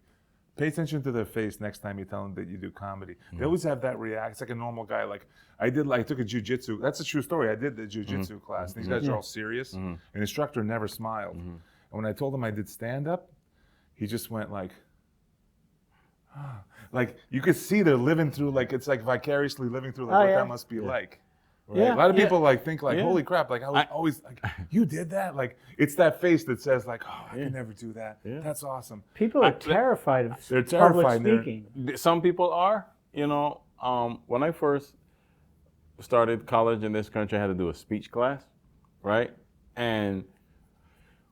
Pay attention to their face next time you tell them that you do comedy. They always have that reaction. It's like a normal guy. Like I took a jujitsu. That's a true story. I did the jujitsu class. These guys are all serious. An instructor never smiled. And when I told him I did stand up, he just went like you could see they're living through it's like vicariously living through what that must be like. Right? Yeah, A lot of yeah. people think holy crap, I was always you did that? It's that face that says I can never do that. Yeah. That's awesome. People are terrified of They're public terrified. speaking. Some people are, when I first started college in this country, I had to do a speech class, right? And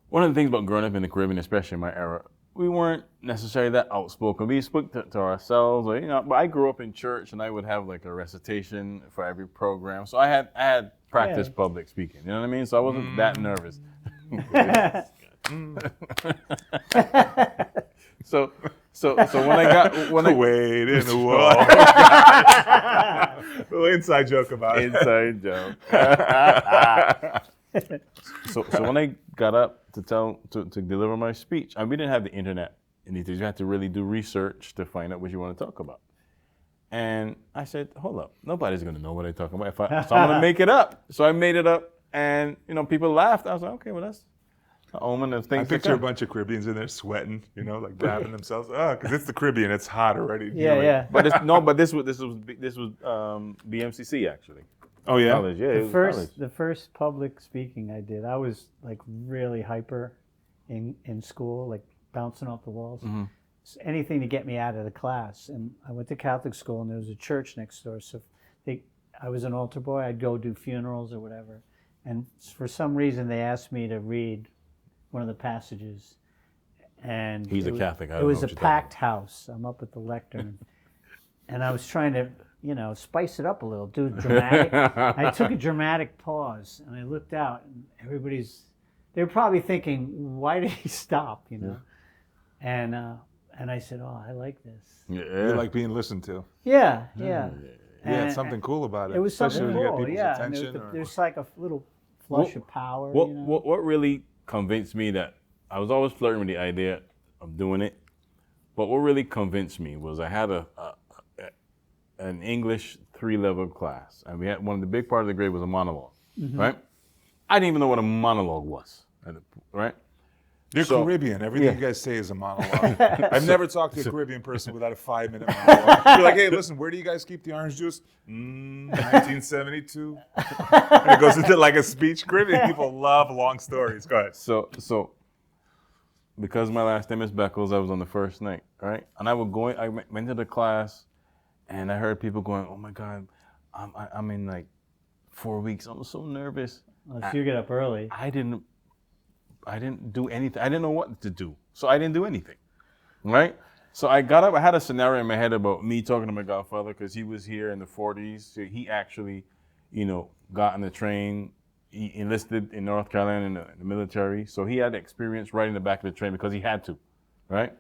one of the things about growing up in the Caribbean, especially in my era, we weren't necessarily that outspoken. We spoke to ourselves, or, but I grew up in church, and I would have like a recitation for every program. So I had practiced public speaking. You know what I mean? So I wasn't that nervous. So when I Wait in the wall. Little inside joke about it. Inside joke. So when I got up to deliver my speech, we didn't have the internet. You had to really do research to find out what you want to talk about. And I said, hold up, nobody's going to know what I'm talking about. So I'm going to make it up. So I made it up, and people laughed. I was like, okay, well, that's an omen of things. I picture a bunch of Caribbeans in there sweating, like dabbing themselves. Because it's the Caribbean, it's hot already. Yeah. But this was BMCC actually. Oh yeah. College, yeah. The first public speaking I did, I was like really hyper in school, like bouncing off the walls. Mm-hmm. Anything to get me out of the class. And I went to Catholic school, and there was a church next door. So I was an altar boy. I'd go do funerals or whatever. And for some reason, they asked me to read one of the passages. And He's a Catholic. It was a packed house. I'm up at the lectern. And I was trying to, spice it up a little, do dramatic. I took a dramatic pause, and I looked out, and they were probably thinking, why did he stop, Yeah. And I said, oh, I like this. Yeah. You like being listened to. Yeah. Yeah, it's something cool about it. It was especially something when cool, you get people's attention. There's like a little flush of power. What really convinced me that I was always flirting with the idea of doing it, but what really convinced me was I had an English 3-level class, and we had one of the big part of the grade was a monologue, right? I didn't even know what a monologue was, right? You're Caribbean. Everything you guys say is a monologue. I've never talked to a Caribbean person without a 5-minute monologue. You're like, hey, listen, where do you guys keep the orange juice? 1972. And it goes into like a speech. Caribbean people love long stories. Go ahead. So because my last name is Beckles, I was on the first night, right? And I went to the class, and I heard people going, oh my God, I'm in like 4 weeks. I'm so nervous. So you get up early. I didn't do anything. I didn't know what to do. So I didn't do anything, right? So I got up. I had a scenario in my head about me talking to my godfather because he was here in the 40s. So he actually, got on the train. He enlisted in North Carolina in the military. So he had experience riding the back of the train because he had to, right?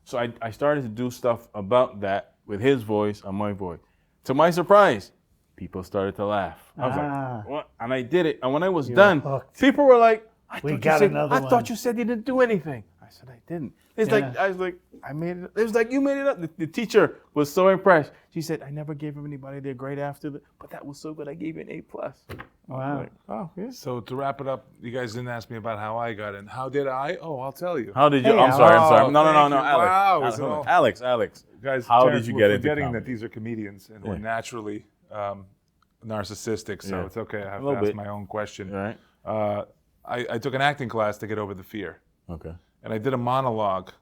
So I started to do stuff about that with his voice and my voice. To my surprise, people started to laugh. I was like, what? And I did it. And when I was done, people were like, I thought you said you didn't do anything. I said, I didn't. I was like, I made it. It was like, you made it up. The teacher was so impressed. She said, I never gave anybody their grade after but that was so good. I gave you an A+. Wow. Like, oh, yeah. So to wrap it up, you guys didn't ask me about how I got in. How did I? Oh, I'll tell you. How did you? Hey, I'm sorry. No, thank you. Alex. Wow, Alex. Guys, how Terrence, did you we're get into forgetting comedy? that these are comedians and we're naturally narcissistic, so Yeah. it's okay. I have A to little ask bit. my own question. Right. I took an acting class to get over the fear. Okay. And I did a monologue.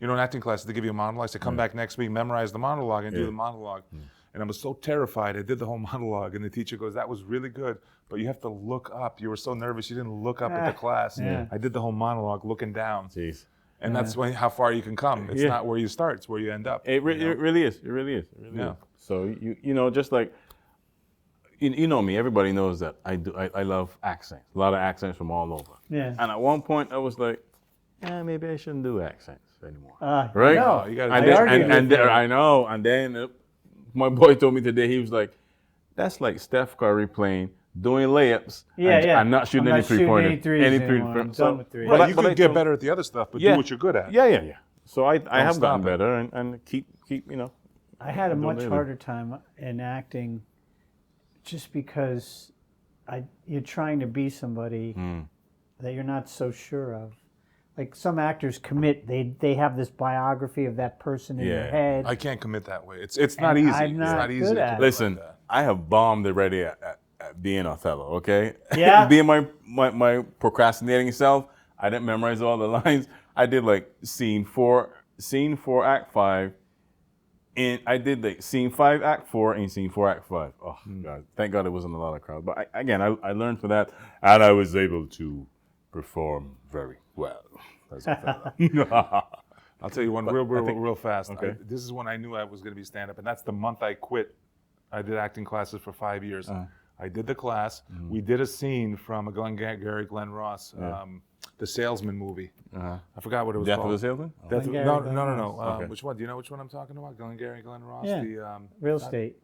In acting class, they give you a monologue. So come back next week, memorize the monologue, and do the monologue. And I was so terrified. I did the whole monologue, and the teacher goes, that was really good, but you have to look up. You were so nervous, you didn't look up at the class. Yeah. I did the whole monologue looking down. Jeez. And that's how far you can come. It's not where you start, it's where you end up. It really is. It really is. Yeah. So just like you know me, everybody knows that I love accents. A lot of accents from all over. Yeah. And at one point I was like, maybe I shouldn't do accents anymore. Right? No, you gotta And do then, it. I know. And then my boy told me today, he was like, that's like Steph Curry doing layups and not shooting any three-pointers. Any threes anymore. I'm done with threes. Right, you can get better at the other stuff, but do what you're good at. Yeah. So I have stop gotten it. better and keep. I had a Don't much really. harder time in acting just because you're trying to be somebody that you're not so sure of. Like some actors commit, they have this biography of that person in their head. I can't commit that way. It's not easy. I'm not it's not easy. good to at commit it. Listen, like that. I have bombed already at being Othello, okay? Yeah? Being my procrastinating self, I didn't memorize all the lines. I did like scene 4, act 5, I did the scene 5, act 4, and scene 4, act 5. Oh, God. Thank God it wasn't a lot of crowd. But I learned from that, and I was able to perform very well. That's I'll tell you one real fast. Okay. This is when I knew I was going to be stand-up, and that's the month I quit. I did acting classes for 5 years. I did the class. We did a scene from a Glenn Ross, the Salesman movie. I forgot what it was Death called. of the Salesman? No. Okay. Which one? Do you know which one I'm talking about? Glenn Ross? Yeah. The Real estate.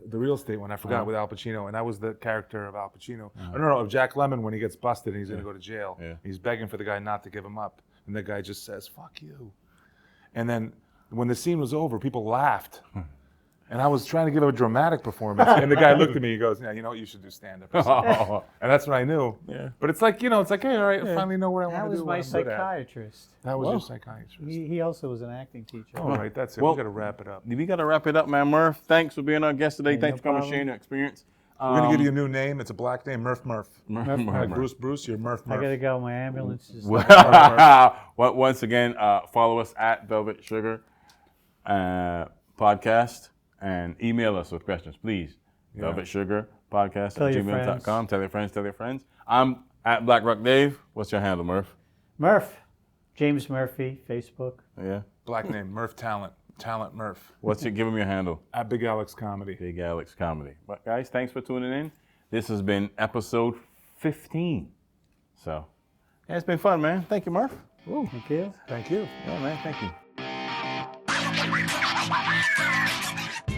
the real estate one. I forgot with Al Pacino, and that was the character of Al Pacino. No, of Jack Lemmon when he gets busted and he's going to go to jail. Yeah. He's begging for the guy not to give him up, and the guy just says, "Fuck you." And then when the scene was over, people laughed. And I was trying to give a dramatic performance, and the guy looked at me. He goes, "Yeah, you know what? You should do stand-up." And that's when I knew. Yeah. But it's like, hey, all right, I finally know what I want That to was do. my what I'm good at. psychiatrist. That was your psychiatrist. He also was an acting teacher. All right, that's it. Well, We got to wrap it up. We got to wrap it up, man. Murph, thanks for being our guest today. Yeah, Thanks no for coming and problem. sharing your experience. We're gonna give you a new name. It's a black name, Murf. Like Murph. Bruce, you're Murf. I gotta go. My ambulance is. Once again, follow us at Velvet Sugar Podcast and email us with questions, please. Velvet Sugar Podcast Tell at your gmail.com. Tell your friends. I'm at Black Rock Dave. What's your handle, Murph? Murf. James Murphy, Facebook. Yeah. Black name, Murf Talent. Talent Murf. Give him your handle. At Big Alex Comedy. Big Alex Comedy. But guys, thanks for tuning in. This has been episode 15. So, yeah, it's been fun, man. Thank you, Murph. Thank you. Thank you. Yeah, man. Thank you.